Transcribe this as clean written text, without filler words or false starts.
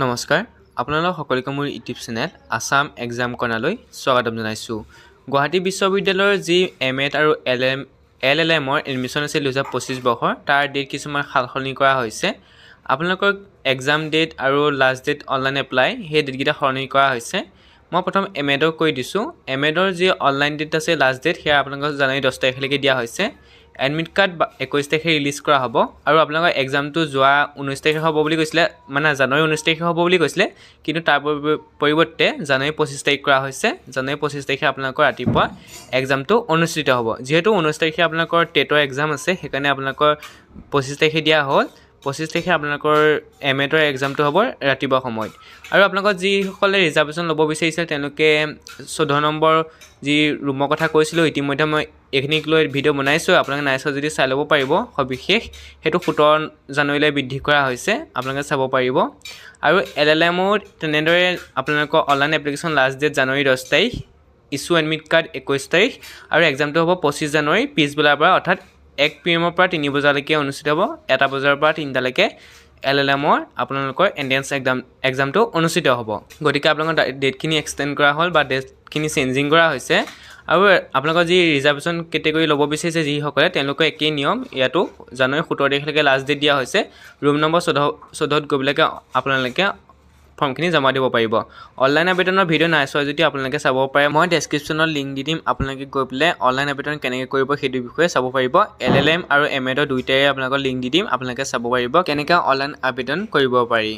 নমস্কাৰ আপোনালোক সকলোকে মোৰ ইউটিউব চেনেল আসাম এক্সাম কৰ্ণাৰলৈ স্বাগতম জনাইছোঁ। গুৱাহাটী বিশ্ববিদ্যালয়ৰ যি এমএড আৰু এলএলএমৰ এডমিশ্যন আছিল 2025 বৰ্ষৰ তাৰ ডেট কিছুমান সালসলনি কৰা হৈছে। আপোনালোকৰ এক্সাম ডেট আৰু লাষ্ট ডেট অনলাইন এপ্লাই সেই ডেটকেইটা সলনি কৰা হৈছে। মই প্ৰথম এমএডৰ কৈ দিছোঁ। এমএডৰ যি অনলাইন ডেট আছে লাষ্ট ডেট সেয়া আপোনালোকৰ জানুৱাৰী 10 তাৰিখলৈকে দিয়া হৈছে। এডমিট কাৰ্ড 21 তাৰিখে ৰিলিজ কৰা হ'ব আৰু আপোনালোকৰ এক্সামটো যোৱা 19 তাৰিখে হ'ব বুলি কৈছিলে, মানে জানুৱাৰী 19 তাৰিখে হ'ব বুলি কৈছিলে, কিন্তু তাৰ পৰিৱৰ্তে জানুৱাৰী 25 তাৰিখ কৰা হৈছে। জানুৱাৰী 25 তাৰিখে আপোনালোকৰ ৰাতিপুৱা এক্সামটো অনুষ্ঠিত হ'ব। যিহেতু 19 তাৰিখে আপোনালোকৰ টেটৰ এক্সাম আছে, সেইকাৰণে আপোনালোকৰ 25 তাৰিখে দিয়া হ'ল। 25 তাৰিখে আপোনালোকৰ এমএডৰ এক্সামটো হ'ব ৰাতিপুৱা সময়ত। আৰু আপোনালোকৰ যিসকলে ৰিজাৰ্ভেশ্যন ল'ব বিচাৰিছে তেওঁলোকে 14 নম্বৰ যি ৰুমৰ কথা কৈছিলোঁ, ইতিমধ্যে মই এইখিনিক লৈ ভিডিঅ' বনাইছোঁ। আপোনালোকে নাই চোৱা যদি চাই ল'ব পাৰিব। সবিশেষ সেইটো 17 জানুৱাৰীলৈ বৃদ্ধি কৰা হৈছে, আপোনালোকে চাব পাৰিব। আৰু এলএলএমও তেনেদৰে আপোনালোকৰ অনলাইন এপ্লিকেশ্যন লাষ্ট ডেট জানুৱাৰী 10 তাৰিখ, ইছ্যু এডমিট কাৰ্ড 21 তাৰিখ আৰু এক্সামটো হ'ব 25 জানুৱাৰী পিছবেলাৰ পৰা, অৰ্থাৎ 1 PM পৰা 3 বজালৈকে অনুষ্ঠিত হ'ব। 1 বজাৰ পৰা 3টালৈকে এলএলএমৰ আপোনালোকৰ এণ্ট্ৰেন্স এক্সামটো অনুষ্ঠিত হ'ব। গতিকে আপোনালোকৰ ডেটখিনি এক্সটেণ্ড কৰা হ'ল বা ডেটখিনি চেঞ্জিং কৰা হৈছে। আৰু আপোনালোকৰ যি ৰিজাৰ্ভেশ্যন কেটেগৰী ল'ব বিচাৰিছে যিসকলে, তেওঁলোকৰ একেই নিয়ম। ইয়াতো জানুৱাৰী 17 তাৰিখলৈকে লাষ্ট ডেট দিয়া হৈছে। ৰুম নম্বৰ 14ত গৈ পেলাই আপোনালোকে ফৰ্মখিনি জমা দিব পাৰিব। অনলাইন আবেদনৰ ভিডিঅ' নাই চোৱা যদি আপোনালোকে চাব পাৰে। মই ডেছক্ৰিপশ্যনত লিংক দি দিম, আপোনালোকে গৈ পেলাই অনলাইন আবেদন কেনেকৈ কৰিব সেইটো বিষয়ে চাব পাৰিব। এলএলএম আৰু এমএডৰ দুইটাৰে আপোনালোকৰ লিংক দি দিম, আপোনালোকে চাব পাৰিব কেনেকৈ অনলাইন আবেদন কৰিব পাৰি।